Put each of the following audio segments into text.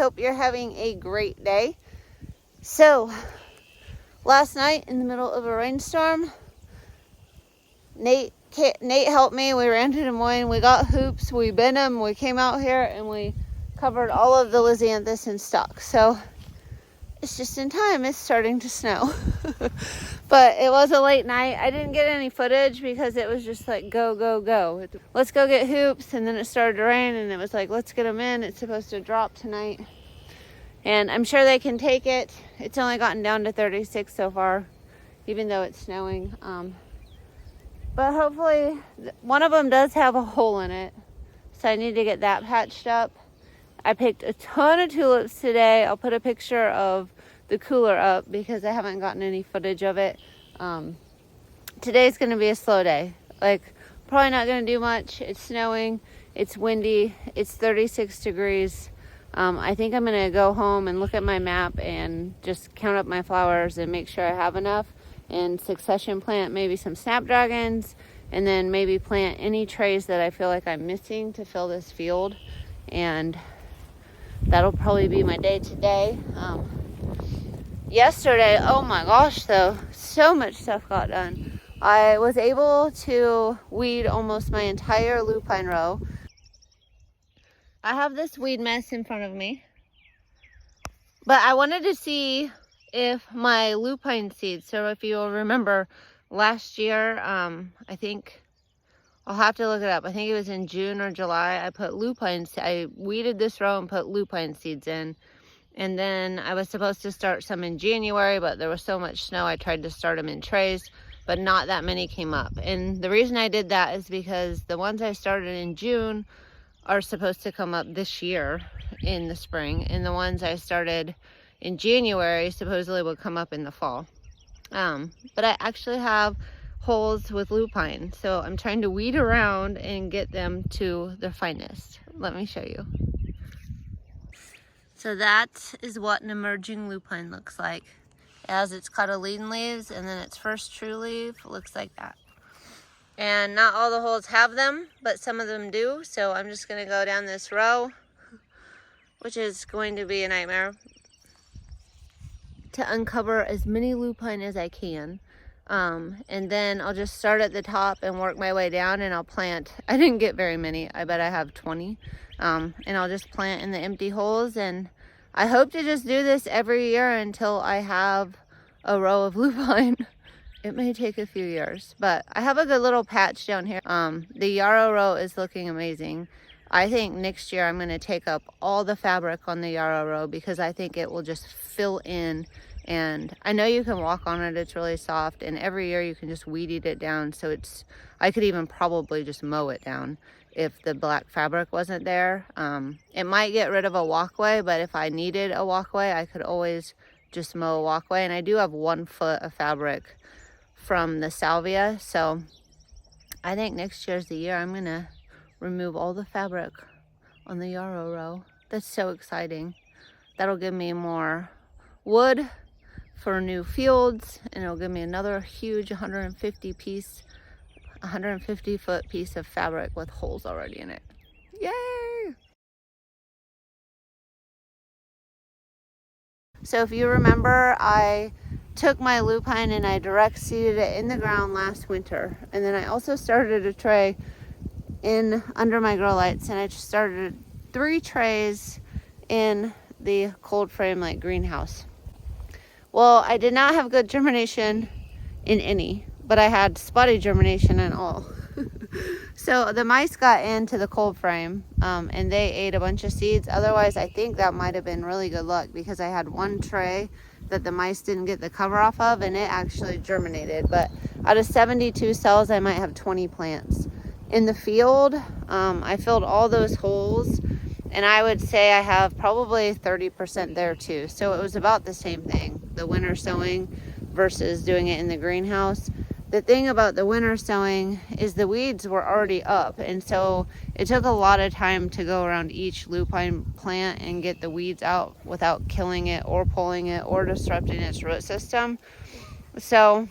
hope you're having a great day. So, last night in the middle of a rainstorm, Nate helped me. We ran to Des Moines. We got hoops. We bent them. We came out here and we covered all of the lisianthus in stock. So, it's just in time. It's starting to snow. But it was a late night. I didn't get any footage because it was just like go, go, go. Let's go get hoops. And then it started to rain and it was like, let's get them in. It's supposed to drop tonight. And I'm sure they can take it. It's only gotten down to 36 so far, even though it's snowing. But hopefully one of them does have a hole in it. So I need to get that patched up. I picked a ton of tulips today. I'll put a picture of the cooler up because I haven't gotten any footage of it. Today's going to be a slow day. Like, probably not going to do much. It's snowing. It's windy. It's 36 degrees. I think I'm going to go home and look at my map and just count up my flowers and make sure I have enough, and succession plant maybe some snapdragons, and then maybe plant any trays that I feel like I'm missing to fill this field. And that'll probably be my day today. Yesterday, oh my gosh, though, so much stuff got done. I was able to weed almost my entire lupine row. I have this weed mess in front of me, but I wanted to see if my lupine seeds, so if you'll remember last year, I think, I'll have to look it up. I think it was in June or July, I weeded this row and put lupine seeds in. And then I was supposed to start some in January, but there was so much snow, I tried to start them in trays, but not that many came up. And the reason I did that is because the ones I started in June are supposed to come up this year in the spring. And the ones I started in January supposedly will come up in the fall. But I actually have holes with lupine, so I'm trying to weed around and get them to their finest. Let me show you. So that is what an emerging lupine looks like. It has its cotyledon leaves, and then its first true leaf looks like that. And not all the holes have them, but some of them do. So I'm just going to go down this row, which is going to be a nightmare, to uncover as many lupine as I can. And then I'll just start at the top and work my way down, and I'll plant. I didn't get very many. I bet I have 20. And I'll just plant in the empty holes, and I hope to just do this every year until I have a row of lupine. It may take a few years, but I have a good little patch down here. The Yarrow row is looking amazing. I think next year I'm going to take up all the fabric on the Yarrow row because I think it will just fill in. And I know you can walk on it, it's really soft, and every year you can just weed eat it down. So I could even probably just mow it down if the black fabric wasn't there. It might get rid of a walkway, but if I needed a walkway, I could always just mow a walkway. And I do have 1 foot of fabric from the salvia, so I think next year's the year I'm gonna remove all the fabric on the Yarrow row. That's so exciting. That'll give me more wood for new fields, and it'll give me another huge 150 foot piece of fabric with holes already in it. Yay! So if you remember, I took my lupine and I direct seeded it in the ground last winter, and then I also started a tray in under my grow lights, and I just started 3 trays in the cold frame like greenhouse. Well, I did not have good germination in any, but I had spotty germination in all. So the mice got into the cold frame, and they ate a bunch of seeds. Otherwise, I think that might have been really good luck because I had 1 tray that the mice didn't get the cover off of, and it actually germinated. But out of 72 cells, I might have 20 plants. In the field, I filled all those holes, and I would say I have probably 30% there too. So it was about the same thing, the winter sowing versus doing it in the greenhouse. The thing about the winter sowing is the weeds were already up, and so it took a lot of time to go around each lupine plant and get the weeds out without killing it or pulling it or disrupting its root system. So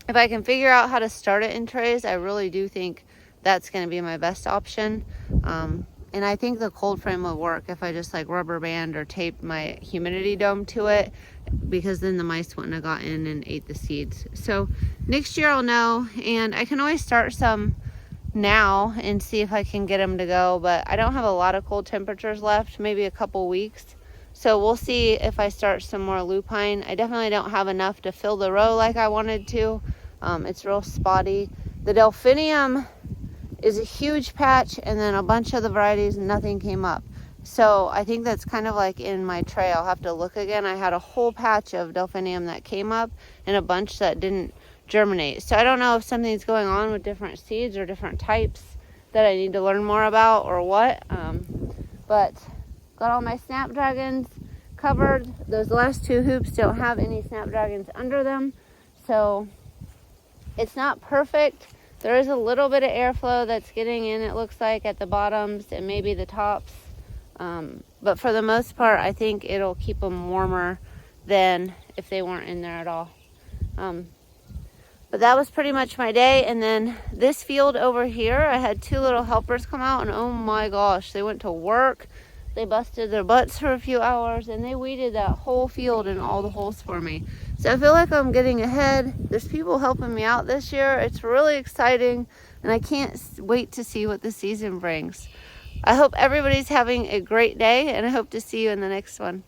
if I can figure out how to start it in trays, I really do think that's going to be my best option. And I think the cold frame would work if I just like rubber band or tape my humidity dome to it, because then the mice wouldn't have got in and ate the seeds. So next year I'll know, and I can always start some now and see if I can get them to go, but I don't have a lot of cold temperatures left, maybe a couple weeks. So we'll see if I start some more lupine. I definitely don't have enough to fill the row like I wanted to. It's real spotty. The delphinium is a huge patch, and then a bunch of the varieties, nothing came up. So I think that's kind of like in my tray. I'll have to look again. I had a whole patch of delphinium that came up and a bunch that didn't germinate. So I don't know if something's going on with different seeds or different types that I need to learn more about or what. But got all my snapdragons covered. Those last two hoops don't have any snapdragons under them, so it's not perfect. There is a little bit of airflow that's getting in, it looks like, at the bottoms and maybe the tops. But for the most part, I think it'll keep them warmer than if they weren't in there at all. But that was pretty much my day. And then this field over here, I had two little helpers come out, and oh my gosh, they went to work. They busted their butts for a few hours, and they weeded that whole field and all the holes for me. So I feel like I'm getting ahead. There's people helping me out this year. It's really exciting, and I can't wait to see what the season brings. I hope everybody's having a great day, and I hope to see you in the next one.